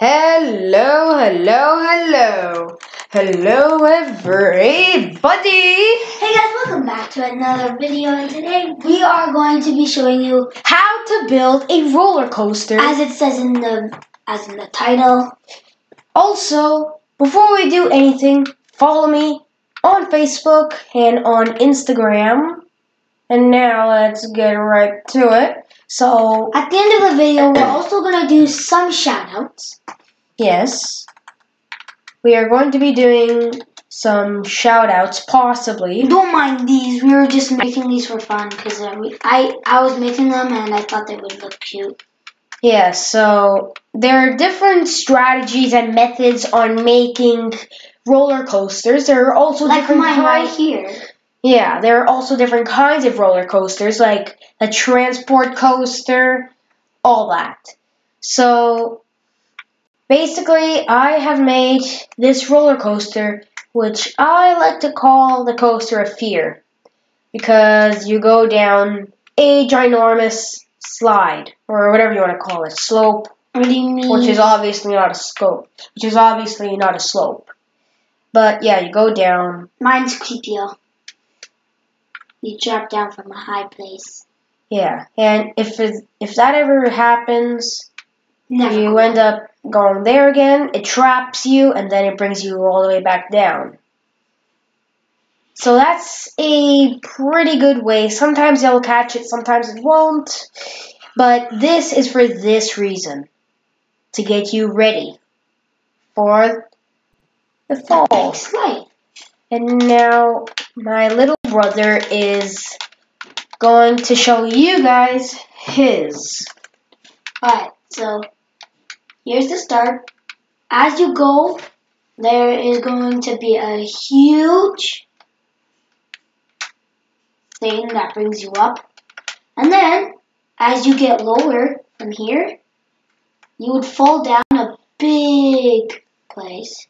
Hello, everybody. Hey guys, welcome back to another video, and today we are going to be showing you How to build a roller coaster. as it says in the title. Also, before we do anything, follow me on Facebook and on Instagram. And now let's get right to it. So, At the end of the video, we're also going to do some shoutouts. yes, we are going to be doing some shout-outs, possibly. Don't mind these, we were just making these for fun because I was making them and I thought they would look cute. Yeah, so there are different strategies and methods on making roller coasters. There are also Like different mine right here. Yeah, there are also different kinds of roller coasters, like a transport coaster, all that. So basically, I have made this roller coaster, which I like to call the coaster of fear, because you go down a ginormous slide, or whatever you want to call it, slope, What do you mean? which is obviously not a slope. But yeah, you go down. Mine's creepier. You drop down from a high place. Yeah, and if that ever happens, Never. you end up going there again. It traps you, and then it brings you all the way back down. So that's a pretty good way. Sometimes it'll catch it, sometimes it won't. But this is for this reason, to get you ready for the fall. Slide. And now my little brother is going to show you guys his. Alright, so here's the start. As you go, there is going to be a huge thing that brings you up. And then, as you get lower from here, you would fall down a big place.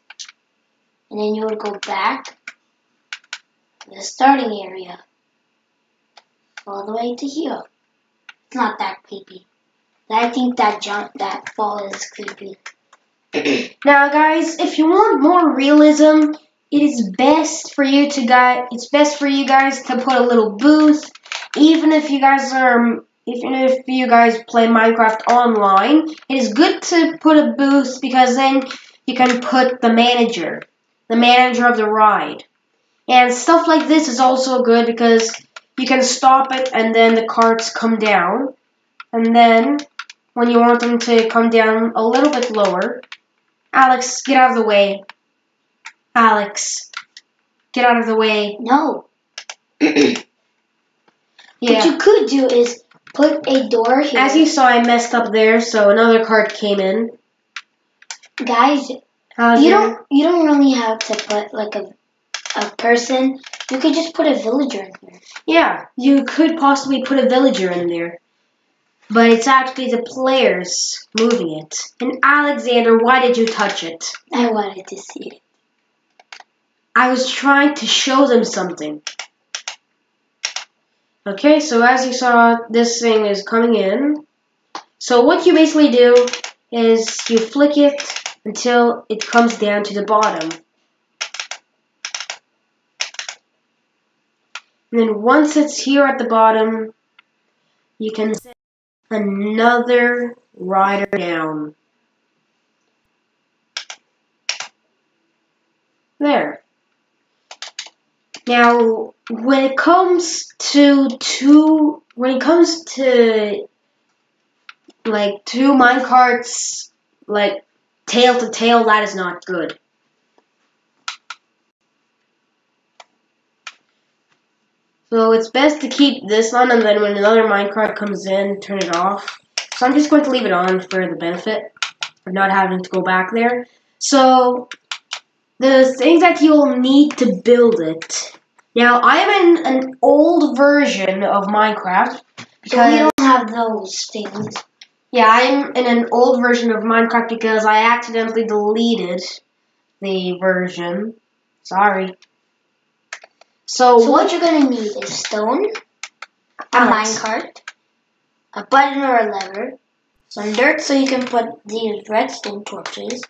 And then you would go back to the starting area. All the way to here. It's not that creepy. I think that fall is creepy. Now, guys, if you want more realism, it's best for you guys to put a little booth. Even if you guys play Minecraft online, it is good to put a booth because then you can put the manager of the ride. And stuff like this is also good because you can stop it and then the carts come down. And then when you want them to come down a little bit lower, Alex, get out of the way. Alex, get out of the way. No. Yeah. What you could do is put a door here. As you saw, I messed up there, so another cart came in. Guys, you don't really have to put like a person. You could just put a villager in here. Yeah, you could possibly put a villager in there. But it's actually the players moving it. And Alexander, why did you touch it? I wanted to see it. I was trying to show them something. Okay, so as you saw, this thing is coming in. So what you basically do is you flick it until it comes down to the bottom. And then once it's here at the bottom, you can send another rider down. There. Now, when it comes to two minecarts, like tail to tail, that is not good. So it's best to keep this on, and then when another minecart comes in, turn it off. So I'm just going to leave it on for the benefit of not having to go back there. So the things that you'll need to build it. Now, I am in an old version of Minecraft. So we don't have those things. Yeah, I'm in an old version of Minecraft because I accidentally deleted the version. Sorry. So what you're going to need is stone, a minecart, a button or a lever, some dirt so you can put these redstone torches,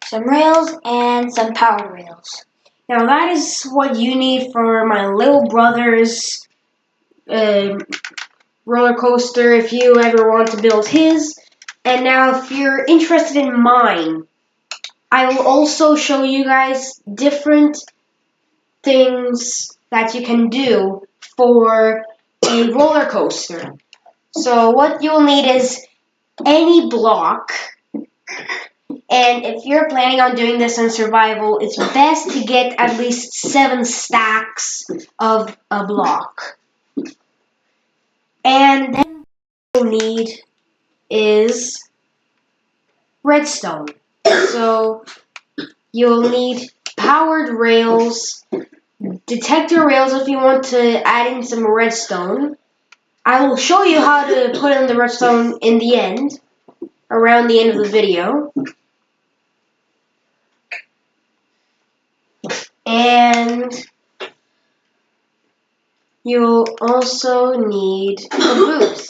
some rails, and some power rails. Now that is what you need for my little brother's roller coaster if you ever want to build his. And now if you're interested in mine, I will also show you guys different things that you can do for a roller coaster. So what you'll need is any block, and if you're planning on doing this in survival, it's best to get at least 7 stacks of a block. And then what you'll need is redstone. So you'll need powered rails, detector rails if you want to add in some redstone. I will show you how to put in the redstone in the end, around the end of the video. And you'll also need a booth.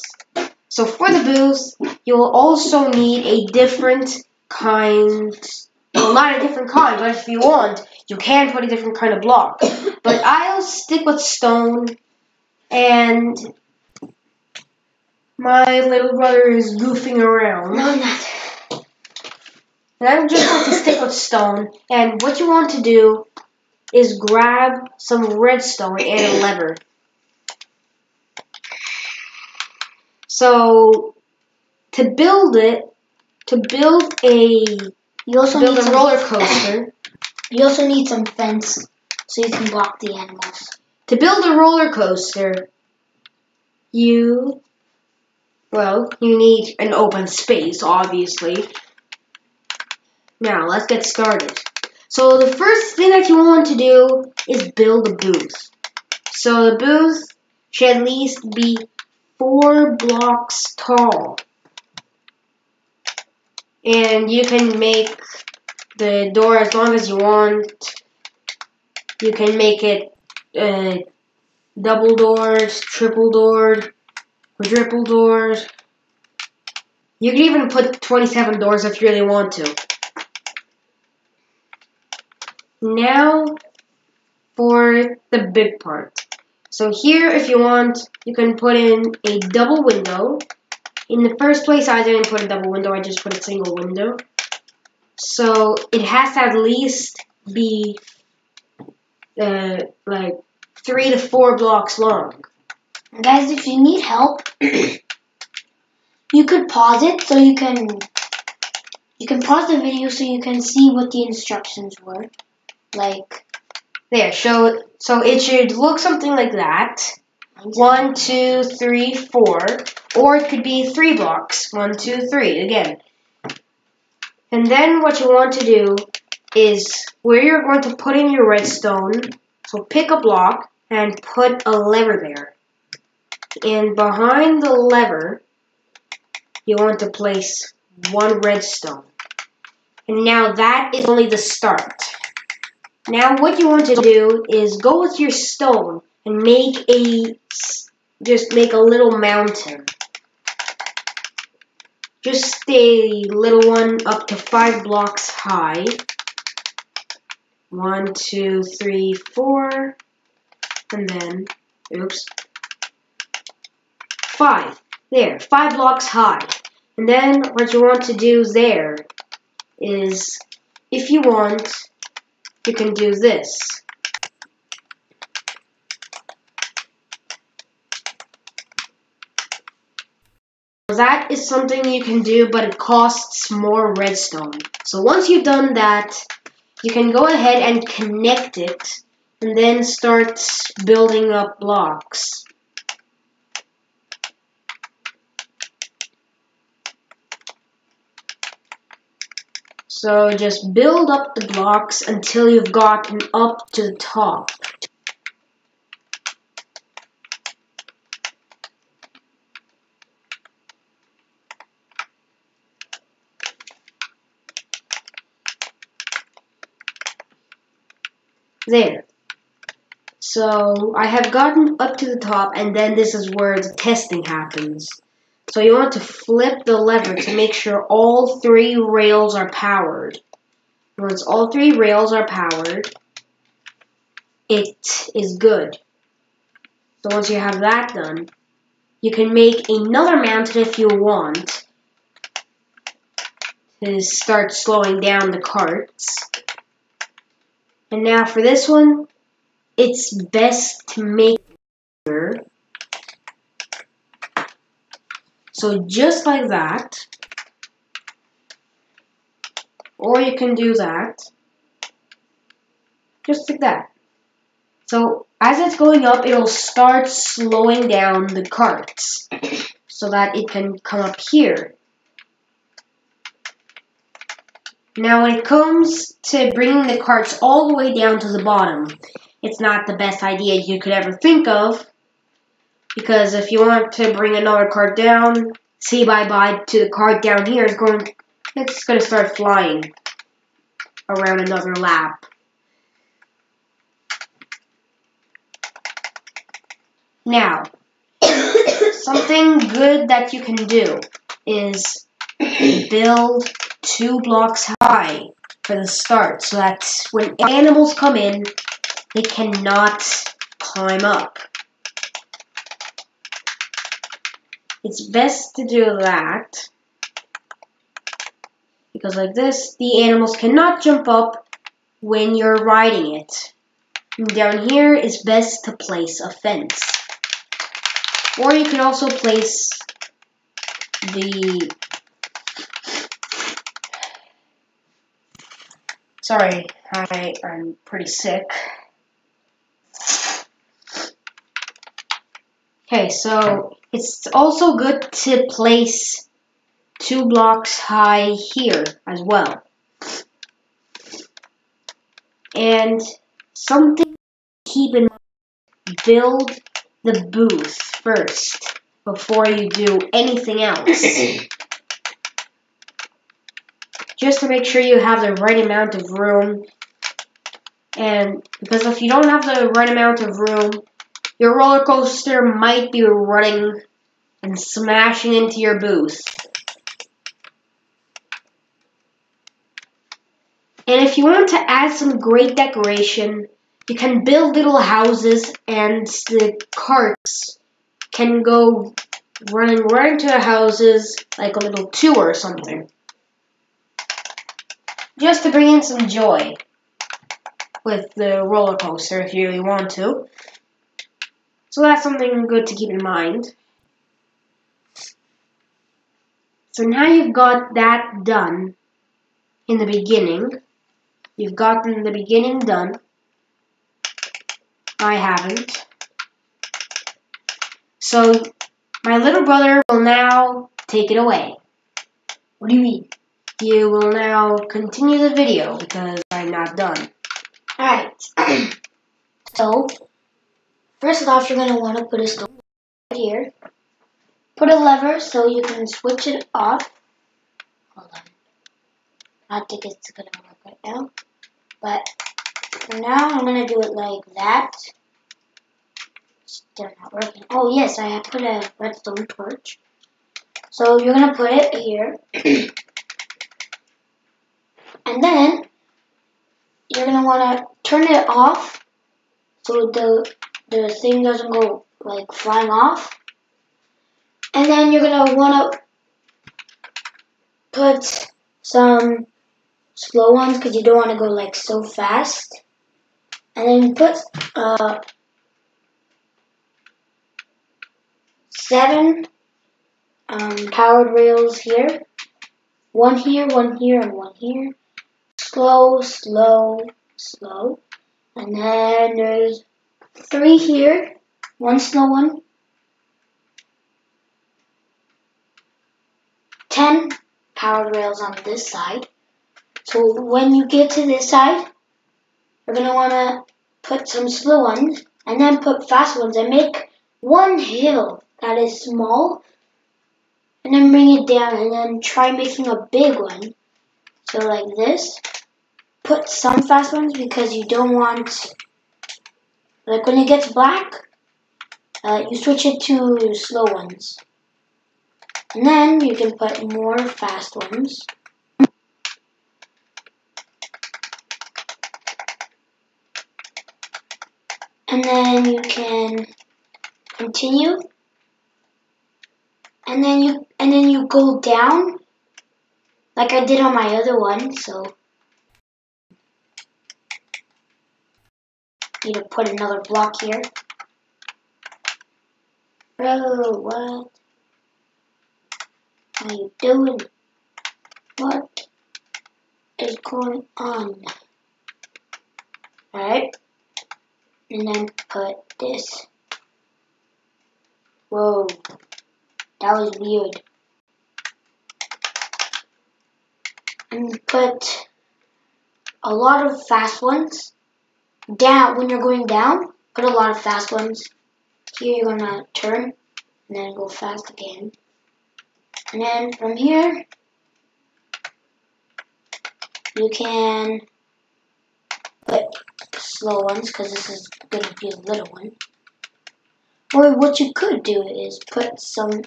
So for the booth, you'll also need a different kind, well, not a different kind, but if you want, you can put a different kind of block. But I'll stick with stone, and my little brother is goofing around. No, I'm not. And I'm just going to stick with stone, and what you want to do is grab some redstone and a lever. So to build a roller coaster, you also need some fence so you can block the animals. To build a roller coaster, you need an open space, obviously. Now let's get started. So the first thing that you want to do is build a booth. So the booth should at least be 4 blocks tall. And you can make the door as long as you want. You can make it double doors, triple doored, quadruple doors. You can even put 27 doors if you really want to. Now for the big part. So here, if you want, you can put in a double window. In the first place, I didn't put a double window, I just put a single window. So it has to at least be like 3 to 4 blocks long. Guys, if you need help, you could pause it so you can pause the video so you can see what the instructions were. Like there, so it should look something like that. 1, 2, 3, 4, or it could be 3 blocks. 1, 2, 3 again. And then what you want to do is where you're going to put in your redstone. So pick a block and put a lever there. And behind the lever, you want to place 1 redstone. And now that is only the start. Now what you want to do is go with your stone and make a little mountain. Just a little one up to 5 blocks high. 1, 2, 3, 4, and then, 5. There, 5 blocks high. And then what you want to do there is, if you want, you can do this. That is something you can do, but it costs more redstone. So once you've done that, you can go ahead and connect it, and then start building up blocks. So just build up the blocks until you've gotten up to the top. There. So I have gotten up to the top, and then this is where the testing happens. So you want to flip the lever to make sure all 3 rails are powered. Once all 3 rails are powered, it is good. So once you have that done, you can make another mounted if you want to start slowing down the carts. And now for this one, it's best to make it. So just like that, or you can do that, just like that. So as it's going up, it'll start slowing down the carts so that it can come up here. Now when it comes to bringing the carts all the way down to the bottom, it's not the best idea you could ever think of, because if you want to bring another cart down, say bye-bye to the cart down here, it's going to start flying around another lap. Now, something good that you can do is build 2 blocks high for the start, so that when animals come in, they cannot climb up. It's best to do that, because like this, the animals cannot jump up when you're riding it. And down here, it's best to place a fence. Or you can also place the... Sorry, I'm pretty sick. Okay, so it's also good to place 2 blocks high here as well. And something to keep in mind, build the booth first before you do anything else. Just to make sure you have the right amount of room. And because if you don't have the right amount of room, your roller coaster might be running and smashing into your booth. And if you want to add some great decoration, you can build little houses and the carts can go running right into the houses like a little tour or something. Just to bring in some joy with the roller coaster if you really want to. So that's something good to keep in mind. So now you've got that done in the beginning. You've gotten the beginning done. I haven't. So my little brother will now take it away. What do you mean? You will now continue the video because I'm not done. Alright. So, first off, you're going to want to put a stove right here. Put a lever so you can switch it off. Hold on. I don't think it's going to work right now. But for now, I'm going to do it like that. Still not working. Oh, yes, I have put a redstone torch. So you're going to put it here. And then you're going to want to turn it off so the thing doesn't go like flying off. And then you're going to want to put some slow ones because you don't want to go like so fast. And then put 7 powered rails here. 1 here, 1 here, and 1 here. Slow, slow, slow. And then there's 3 here. 1 slow one. 10 powered rails on this side. So when you get to this side, you're going to want to put some slow ones and then put fast ones and make 1 hill that is small and then bring it down and then try making a big one. So like this. Put some fast ones because you don't want, like when it gets black, you switch it to slow ones. And then you can put more fast ones. And then you can continue. And then you go down like I did on my other one, so need to put another block here. Bro, what are you doing? What is going on? Alright. And then put this. Whoa. That was weird. And put a lot of fast ones down. When you're going down, put a lot of fast ones. Here you're gonna turn and then go fast again. And then from here, you can put slow ones because this is gonna be a little one. Or what you could do is put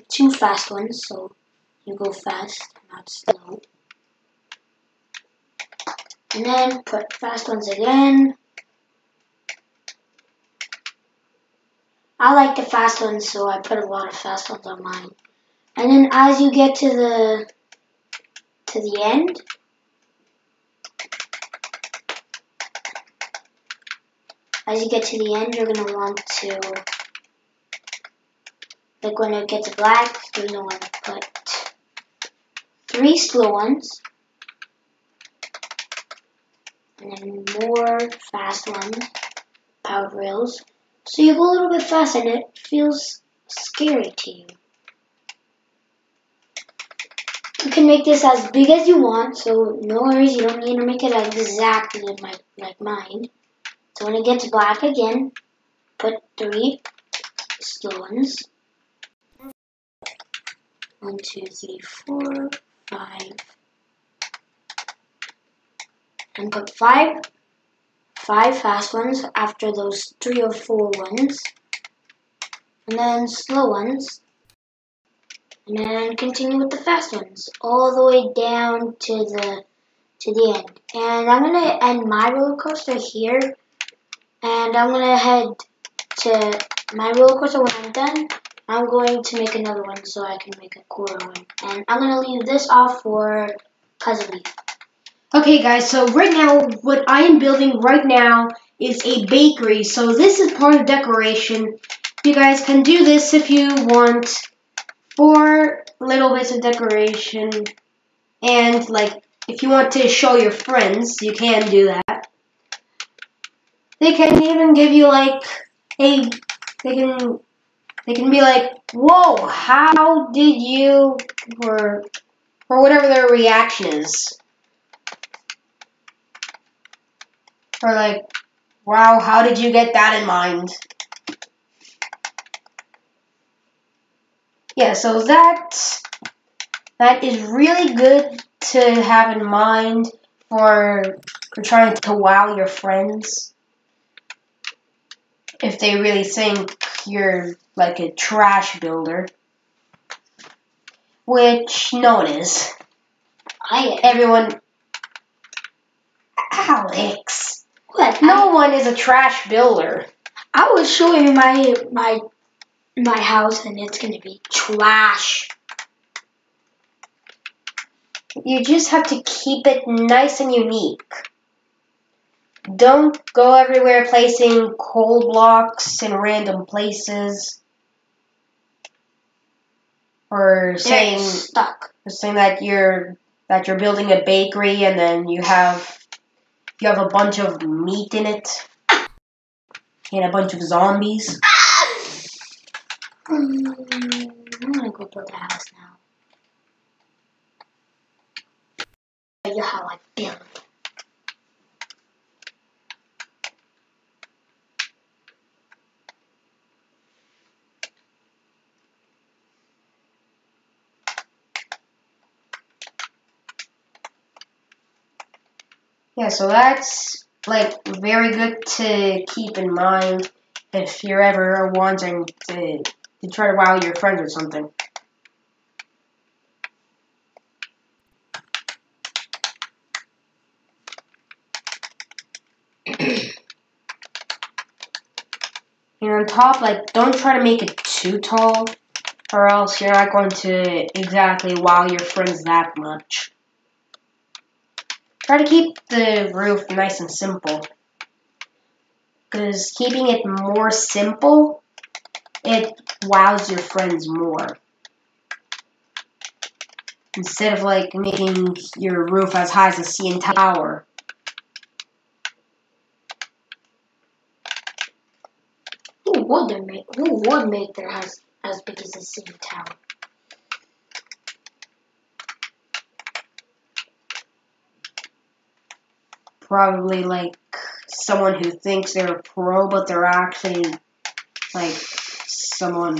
two fast ones so you go fast, not slow. And then put fast ones again. I like the fast ones, so I put a lot of fast ones on mine. And then as you get to the end, you're gonna want to, like when it gets black, you're gonna want to put 3 slow ones, and then more fast ones, powered rails. So you go a little bit fast and it feels scary to you. You can make this as big as you want, so no worries, you don't need to make it exactly like mine. So when it gets black again, put 3 slow ones. 1, 2, 3, 4, 5. And put 5 fast ones after those 3 or 4 ones. And then slow ones. And then continue with the fast ones all the way down to the end. And I'm gonna end my roller coaster here. And I'm gonna head to my roller coaster when I'm done. I'm going to make another one so I can make a cooler one. And I'm gonna leave this off for Cousin Leaf. Okay guys, so right now, what I am building right now is a bakery. So this is part of decoration. You guys can do this if you want 4 little bits of decoration. And like, if you want to show your friends, you can do that. They can even give you like they can be like, whoa, how did you, or whatever their reaction is. Or like, wow, how did you get that in mind? Yeah, so that is really good to have in mind for trying to wow your friends. If they really think you're like a trash builder. Which no one is. Everyone. Alex. What? No one is a trash builder. I was showing you my house and it's gonna be trash. You just have to keep it nice and unique. Don't go everywhere placing coal blocks in random places. Or saying that you're building a bakery and then you have a bunch of meat in it and a bunch of zombies. I'm gonna go build a house now. Show you how I build. Yeah, so that's like very good to keep in mind if you're ever wanting to try to wow your friends or something. And on top, like, don't try to make it too tall, or else you're not going to exactly wow your friends that much. Try to keep the roof nice and simple, because keeping it more simple, it wows your friends more. Instead of, like, making your roof as high as a CN Tower. Who would make their house as big as a CN Tower? Probably, like, someone who thinks they're a pro, but they're actually, like, someone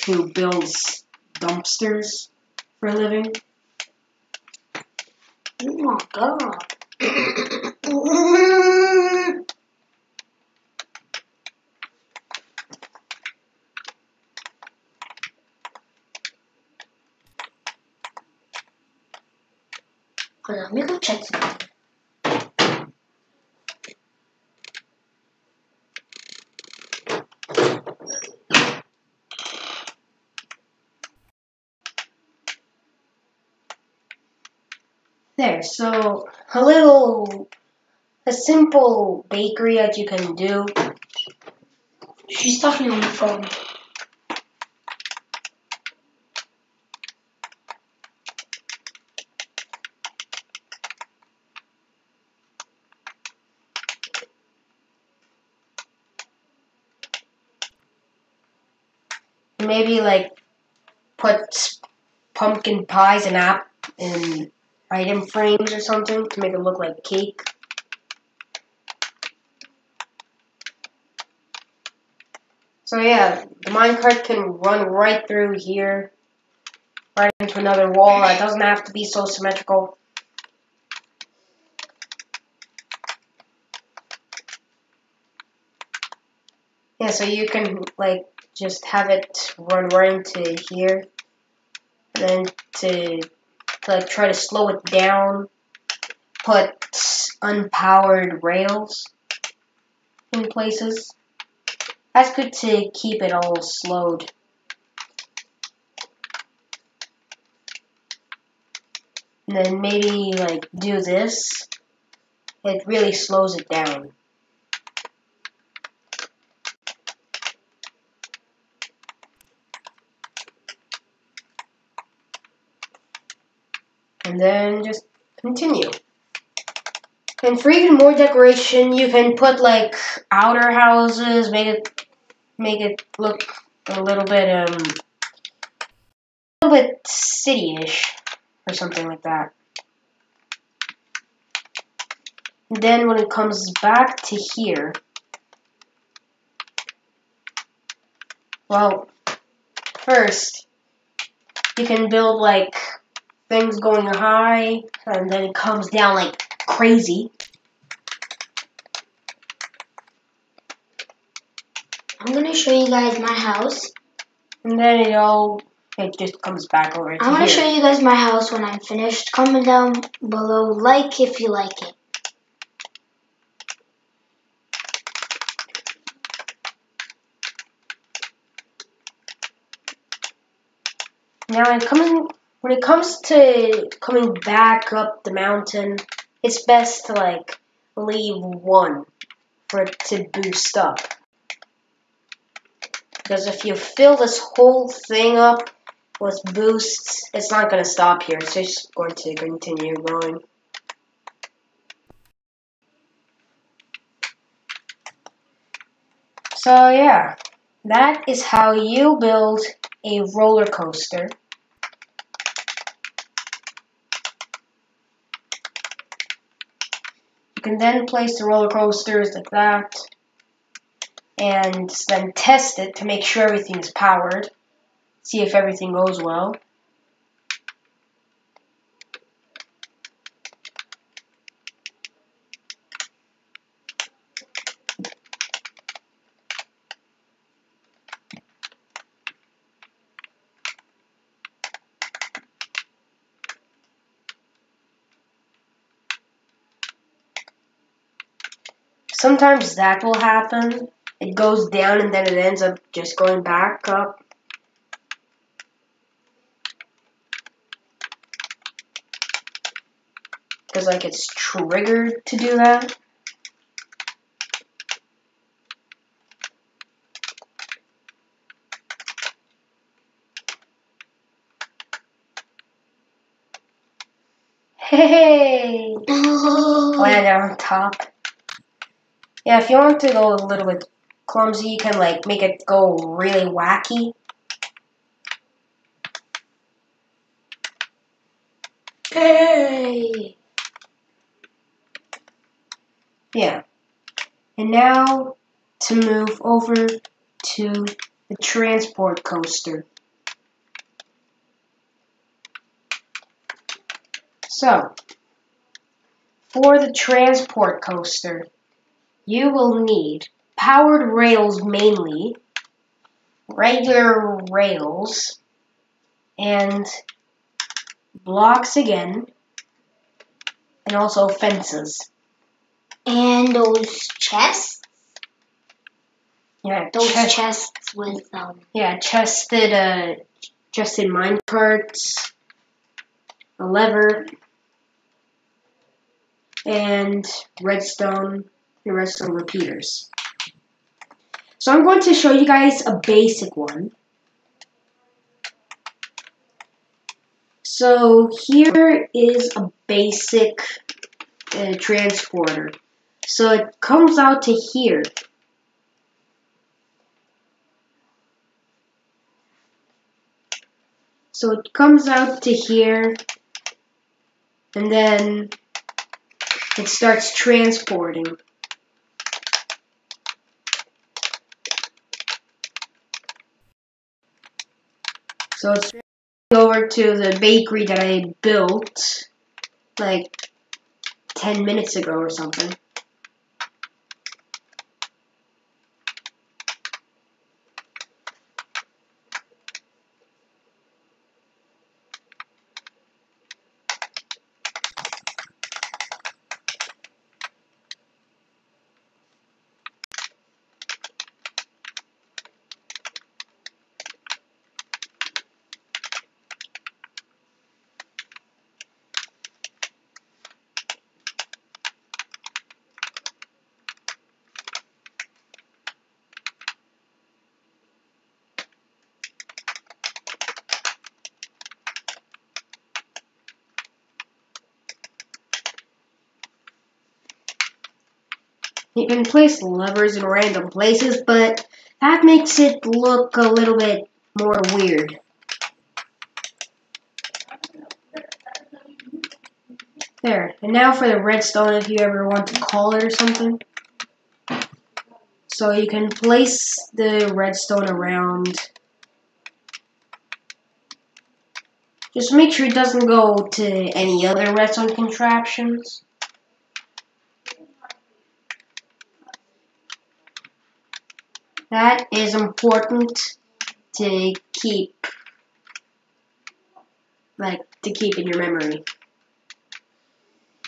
who builds dumpsters for a living. Oh my god. Hold on, let me go check something. There, so a simple bakery that you can do. She's talking on the phone. Maybe, like, put pumpkin pies and in item frames or something to make it look like cake. So yeah, the minecart can run right through here, right into another wall. It doesn't have to be so symmetrical. Yeah, so you can, like, just have it run right into here, and then to like, try to slow it down, put unpowered rails in places. That's good to keep it all slowed. And then maybe, like, do this. It really slows it down. And then just continue. And for even more decoration, you can put, like, outer houses, make it look a little bit city-ish or something like that. And then when it comes back to here, well, first you can build, like, things going high, and then it comes down like crazy. I'm gonna show you guys my house. And then it just comes back over to I'm gonna here. show you guys my house when I'm finished. Comment down below, like if you like it. Now when it comes to coming back up the mountain, it's best to, like, leave one for it to boost up. Because if you fill this whole thing up with boosts, it's not going to stop here. It's just going to continue going. So yeah, that is how you build a roller coaster. You can then place the roller coasters like that, and then test it to make sure everything is powered. See if everything goes well. sometimes that will happen. It goes down and then it ends up just going back up. Because like it's triggered to do that. Hey! Land on top. Yeah, if you want to go a little bit clumsy, you can like make it go really wacky. Hey! Yeah. And now to move over to the transport coaster. So, for the transport coaster, you will need powered rails mainly, regular rails, and blocks again, and also fences. And those chests? Yeah, Those chests with yeah, chested mine carts, a lever, and redstone repeaters. So I'm going to show you guys a basic one. So here is a basic transporter. So it comes out to here. So it comes out to here, and then it starts transporting. So it's over to the bakery that I built like 10 minutes ago or something. You can place levers in random places, but that makes it look a little bit more weird. There, and now for the redstone if you ever want to call it or something. So you can place the redstone around. Just make sure it doesn't go to any other redstone contraptions. That is important to keep, to keep in your memory.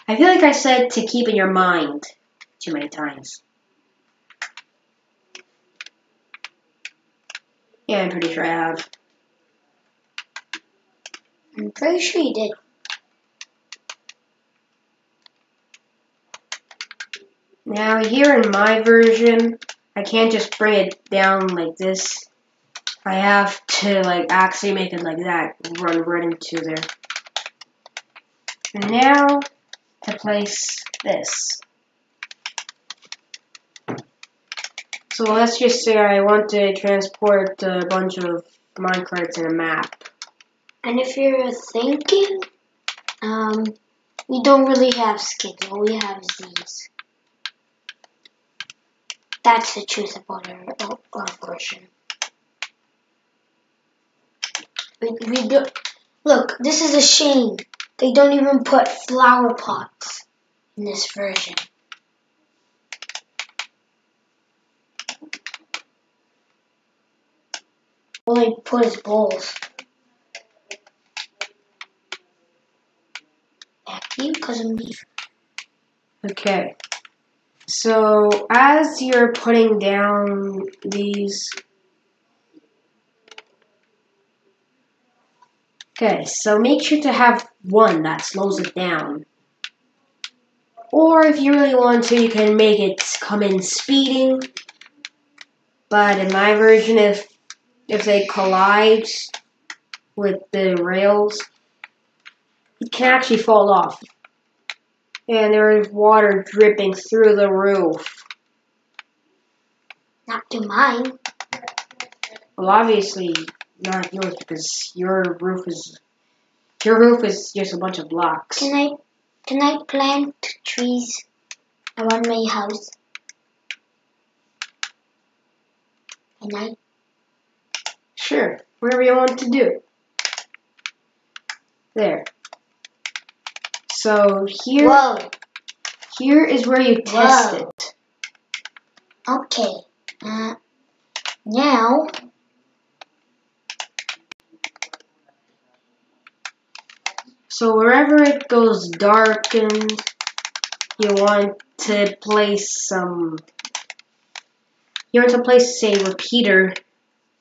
I feel like I said to keep in your mind too many times. Yeah, I'm pretty sure I have. I'm pretty sure you did. Now here in my version, I can't just bring it down like this. I have to actually make it like that, run right into there. And now to place this. So let's just say I want to transport a bunch of minecarts in a map. And if you're thinking, we don't really have skins. All we have is these. That's the truth about our version. We do, look, this is a shame. They don't even put flower pots in this version. All they put is bowls. Back to you, Cousin Beef. Okay. So as you're putting down these, okay, so make sure to have one that slows it down. Or if you really want to, you can make it come in speeding. But in my version, if they collide with the rails, it can actually fall off. And there is water dripping through the roof. Not to mine. Well, obviously not yours because your roof is just a bunch of blocks. Can I plant trees around my house? Can I? Sure, whatever you want to do. There. So here is where you test it. Okay. Now. So wherever it goes darkened, you want to place say repeater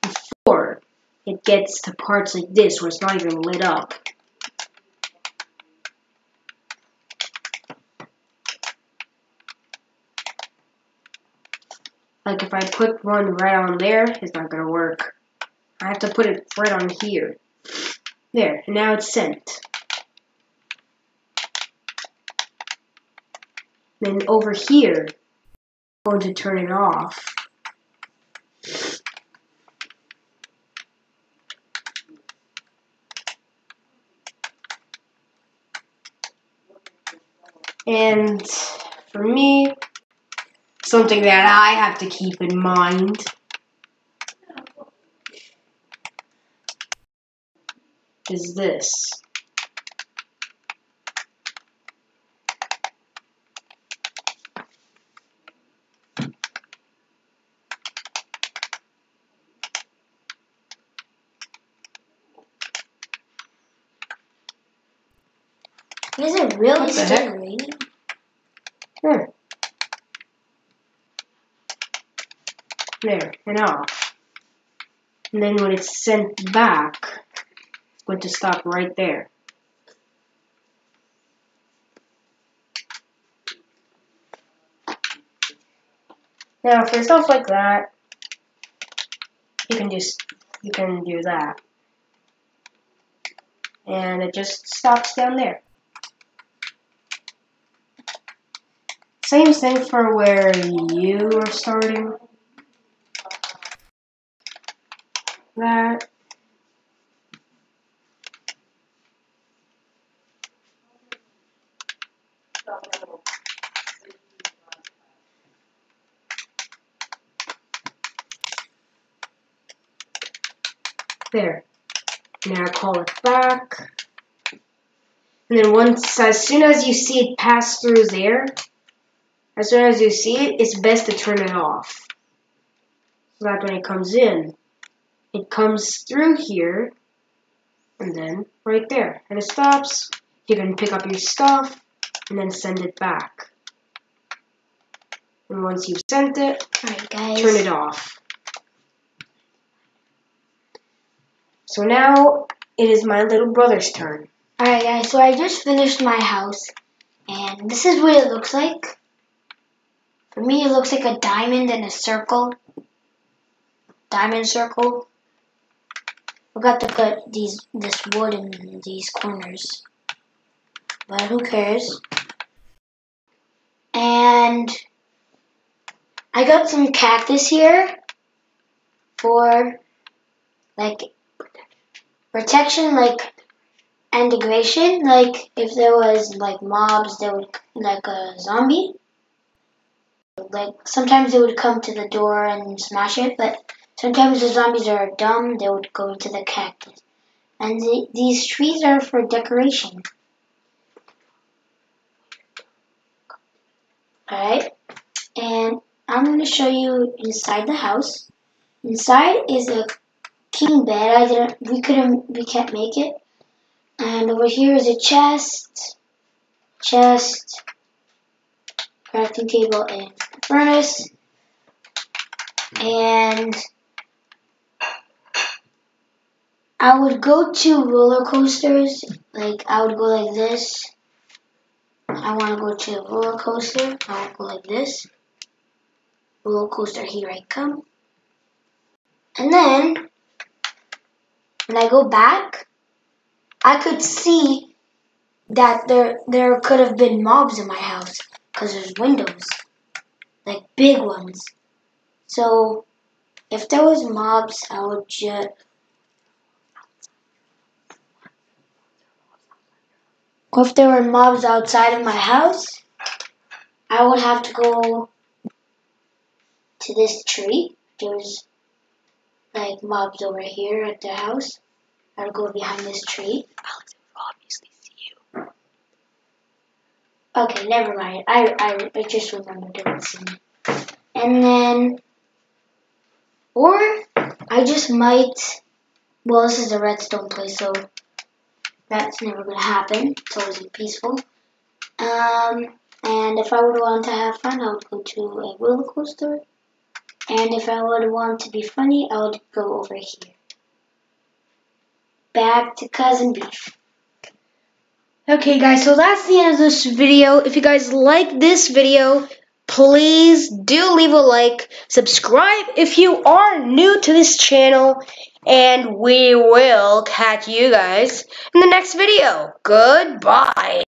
before it gets to parts like this where it's not even lit up. Like if I put one right on there, it's not gonna work. I have to put it right on here. There, and now it's sent. Then over here, I'm going to turn it off. And for me, something that I have to keep in mind is this. Is it really still raining? There. There, and off. And then when it's sent back, it's going to stop right there. Now for stuff like that, you can do that. And it just stops down there. Same thing for where you are starting. That. There. Now call it back. And then as soon as you see it pass through there, as soon as you see it, it's best to turn it off. So that when it comes in, it comes through here, and then right there. And it stops. You can pick up your stuff, and then send it back. And once you've sent it, alright, guys, turn it off. So now it is my little brother's turn. Alright guys, so I just finished my house, and this is what it looks like. For me, it looks like a diamond and a circle. Diamond circle. Forgot to put this wood in these corners, but who cares? And I got some cactus here for like protection, like, and degradation. Like if there was like mobs that would, like a zombie, like sometimes they would come to the door and smash it, but sometimes the zombies are dumb, they would go into the cactus. And these trees are for decoration. Alright, and I'm going to show you inside the house. Inside is a king bed. We can't make it. And over here is a chest, crafting table and furnace. And I would go to roller coasters. Like, I would go like this. I want to go to a roller coaster. I would go like this. Roller coaster, here I come. And then, when I go back, I could see that there could have been mobs in my house because there's windows, like big ones. So, if there was mobs, I would just... If there were mobs outside of my house, I would have to go to this tree. There's like mobs over here at the house. I would go behind this tree. Alex would obviously see you. Okay, never mind. I just remembered it was me. And then, or I just might. Well, this is a redstone place, so that's never gonna happen. It's always peaceful. And if I would want to have fun, I would go to a roller coaster. And if I would want to be funny, I would go over here. Back to Cousin Beef. Okay, guys, so that's the end of this video. If you guys like this video, please do leave a like. Subscribe if you are new to this channel. And we will catch you guys in the next video. Goodbye.